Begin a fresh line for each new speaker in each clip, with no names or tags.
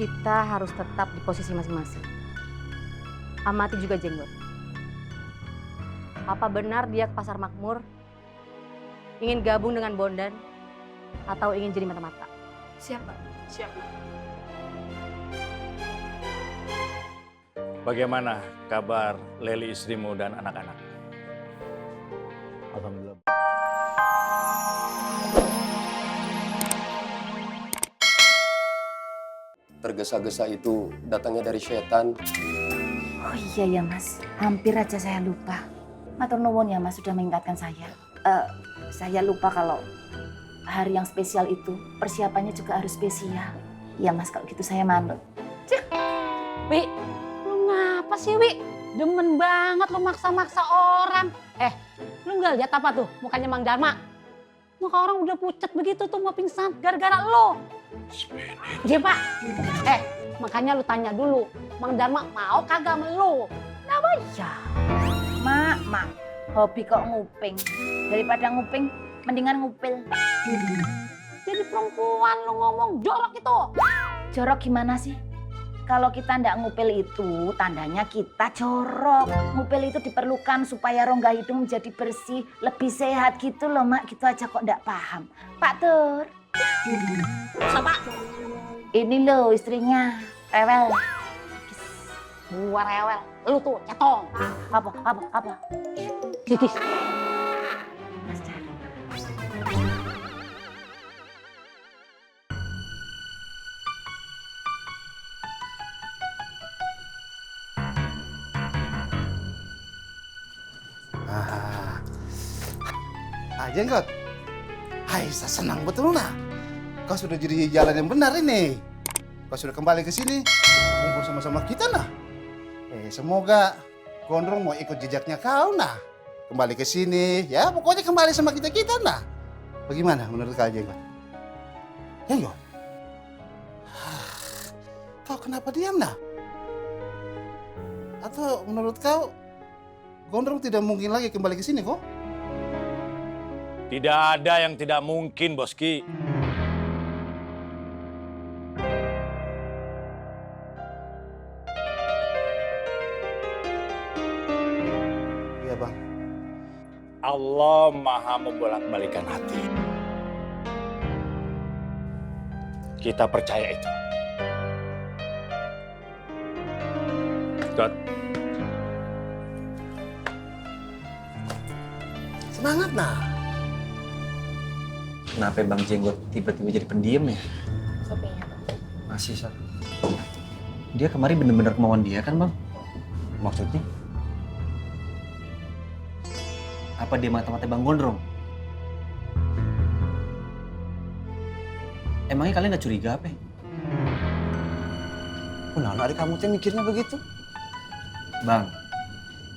kita harus tetap di posisi masing-masing. Amati juga Jenggot. Apa benar dia ke Pasar Makmur? Ingin gabung dengan Bondan? Atau ingin jadi mata-mata?
Siap, Pak. Siap, Pak.
Bagaimana kabar Leli istrimu dan anak-anak?
Alhamdulillah.
Tergesa-gesa itu datangnya dari setan.
Oh iya ya Mas, hampir aja saya lupa. Matur nuwun ya Mas sudah mengingatkan saya. Saya lupa kalau hari yang spesial itu persiapannya juga harus spesial. Ya Mas, kalau gitu saya manut.
Wi, lu ngapa sih Wi? Demen banget lu maksa-maksa orang. Lu nggak lihat apa tuh mukanya Mang Dharma? Muka orang udah pucat begitu tuh mau pingsan gara-gara lo. Iya Pak. Makanya lu tanya dulu, Mang Dharma mau kagak sama lu?
Kenapa ya? Mak, hobi kok nguping. Daripada nguping, mendingan ngupil.
Jadi perempuan lu ngomong jorok itu.
Jorok gimana sih? Kalau kita ndak ngupil itu, tandanya kita jorok. Ngupil itu diperlukan supaya rongga hidung menjadi bersih, lebih sehat gitu loh Mak. Gitu aja kok ndak paham. Pak Tur.
Siapa?
Ini loh istrinya, rewel.
Gua rewel, lu tuh cetong.
Apa?
Titis.
Mas Dar.
Jenggot. Hai, saya senang betul nah. Kau sudah jadi jalan yang benar ini. Kau sudah kembali ke sini, kumpul sama-sama kita nah. Semoga Gondrong mau ikut jejaknya kau nah. Kembali ke sini, ya pokoknya kembali sama kita nah. Bagaimana menurut kau Jenggot? Jenggot? Kau kenapa diam nah? Atau menurut kau Gondrong tidak mungkin lagi kembali ke sini kok?
Tidak ada yang tidak mungkin, Boski.
Iya, Bang.
Allah Maha membolak-balikan hati. Kita percaya itu. God.
Semangat nah.
Kenapa Bang Jenggot tiba-tiba jadi pendiam ya?
Kopinya.
Masih, Sat. Dia kemarin bener-bener kemauan dia kan, Bang? Maksudnya? Apa dia mata-mata Bang Gondrong? Emangnya kalian gak curiga apa?
Kenapa adik kamu tuh mikirnya begitu?
Bang,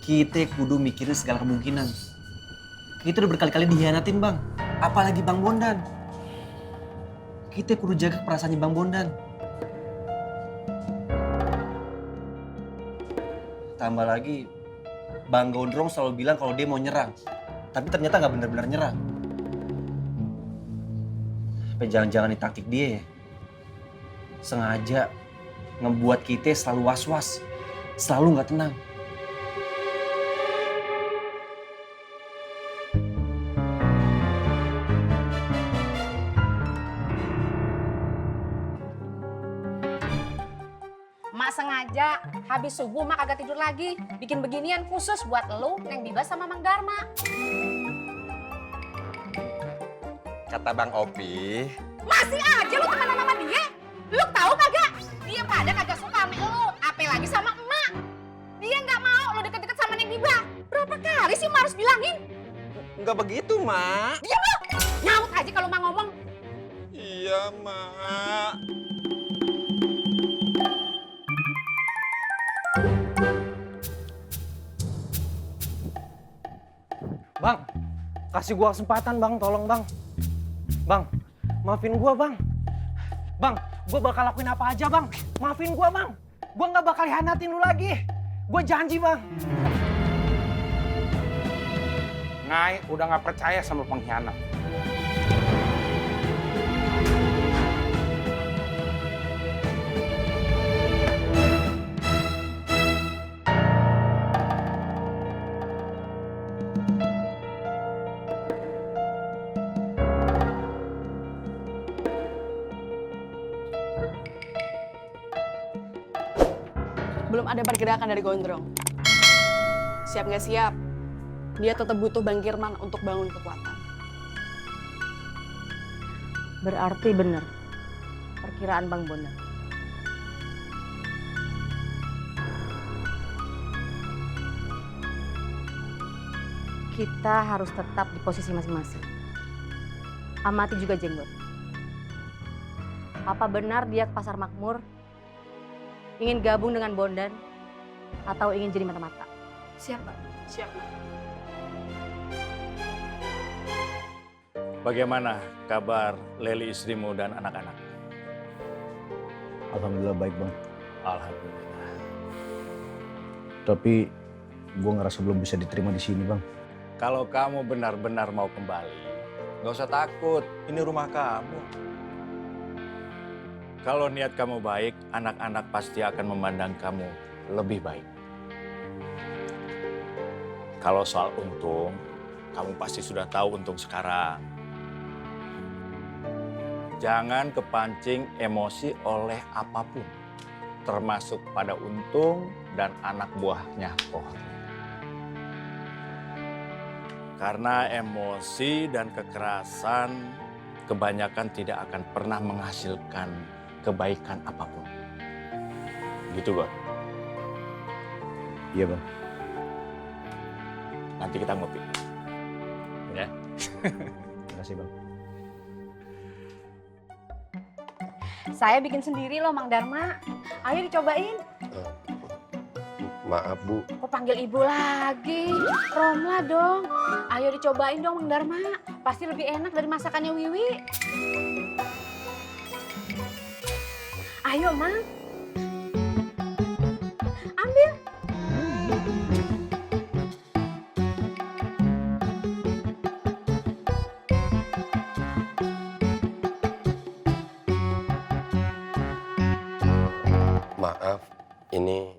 kita kudu mikirin segala kemungkinan. Kita udah berkali-kali dihianatin, Bang. Apalagi Bang Bondan. Kita kudu jaga perasaannya Bang Bondan. Tambah lagi, Bang Gondrong selalu bilang kalau dia mau nyerang. Tapi ternyata nggak benar-benar nyerang. Apa jangan-jangan ini taktik dia ya? Sengaja ngebuat kita selalu was-was. Selalu nggak tenang.
Mak sengaja habis subuh mak kagak tidur lagi. Bikin beginian khusus buat lu, Neng Bibas sama Mang Dharma.
Kata Bang Opi,
Masih aja lu temenan sama dia? Lu tahu kagak? Dia pada kagak suka sama lu, apalagi sama emak. Dia nggak mau lu deket-deket sama Neng Bibas. Berapa kali sih mak harus bilangin?
nggak begitu, Mak.
Diam lu! Nyaut aja kalau mak ngomong.
Iya, Mak.
Bang, kasih gua kesempatan Bang, tolong Bang. Bang, maafin gua Bang. Bang, gua bakal lakuin apa aja Bang. Maafin gua Bang. Gua nggak bakal hianatin lu lagi. Gua janji Bang.
Ngai udah nggak percaya sama pengkhianat.
belum ada pergerakan dari Gondrong. Siap nggak siap, dia tetap butuh Bang Kirman untuk bangun kekuatan.
Berarti benar perkiraan Bang Bondan. Kita harus tetap di posisi masing-masing. Amati juga Jenggot. Apa benar dia ke Pasar Makmur ingin gabung dengan Bondan atau ingin jadi mata-mata?
Siap, Pak. Siap.
Bagaimana kabar Leli istrimu dan anak-anak?
Alhamdulillah baik Bang.
Alhamdulillah.
Tapi gue ngerasa belum bisa diterima di sini Bang.
Kalau kamu benar-benar mau kembali, nggak usah takut. Ini rumah kamu. Kalau niat kamu baik, anak-anak pasti akan memandang kamu lebih baik. Kalau soal untung, kamu pasti sudah tahu untung sekarang. Jangan kepancing emosi oleh apapun, termasuk pada untung dan anak buahnya Kohor. Karena emosi dan kekerasan kebanyakan tidak akan pernah menghasilkan kebaikan apapun. Gitu, God?
Iya, Bang.
Nanti kita ngopi. Ya.
Terima kasih, Bang.
Saya bikin sendiri loh, Mang Dharma. Ayo dicobain.
Maaf Bu,
Kok panggil ibu lagi? Romla dong. Ayo dicobain dong, Mang Dharma. Pasti lebih enak dari masakannya Wiwi. Ayo, Mang. Ambil.
maaf, ini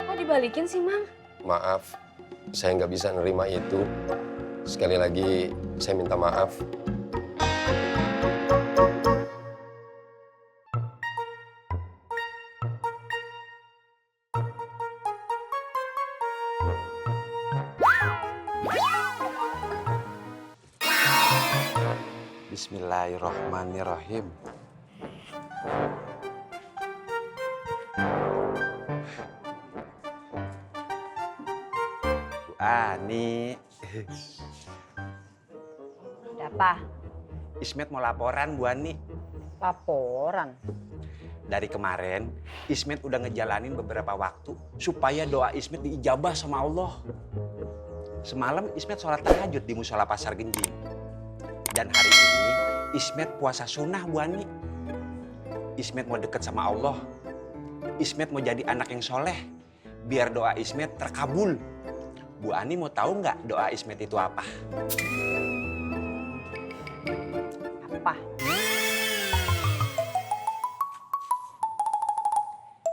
Kok dibalikin sih, Mang?
maaf, saya nggak bisa nerima itu. Sekali lagi, saya minta maaf.
Bismillahirrahmanirrahim. Bu Ani.
Ada apa?
Ismet mau laporan, Bu Ani.
Laporan.
Dari kemarin, Ismet udah ngejalanin beberapa waktu supaya doa Ismet diijabah sama Allah. Semalam Ismet sholat tahajud di musola Pasar Genjing. Dan hari ini Ismet puasa sunnah, Bu Ani. Ismet mau deket sama Allah. Ismet mau jadi anak yang soleh. Biar doa Ismet terkabul. Bu Ani mau tahu nggak doa Ismet itu apa?
Apa?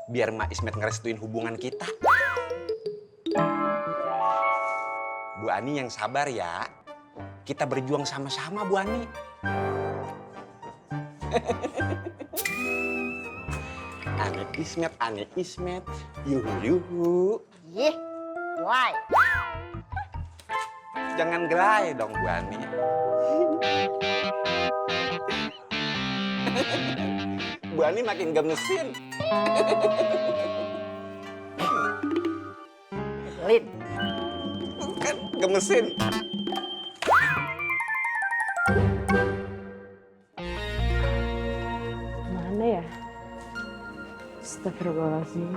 Biar Mak Ismet ngerestuin hubungan kita. Bu Ani yang sabar ya. Kita berjuang sama-sama, Bu Ani. Ane Ismet, yuhu.
Ih, why?
Jangan gelai dong, Bu Ani. Bu Ani makin gemesin.
Lin.
Kan gemesin.
Mana ya? Astagfirullahaladzim.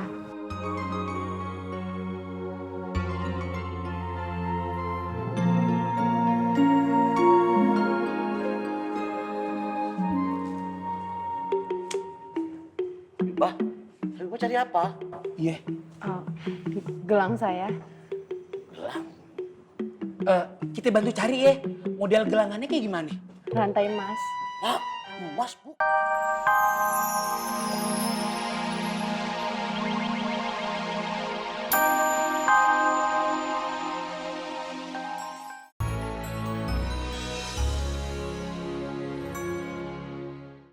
Bah, Habibah cari apa? Iya.
Gelang saya.
Gelang. Kita bantu cari ya. Model gelangannya kayak gimana?
Rantai emas.
Ah, emas, Bu.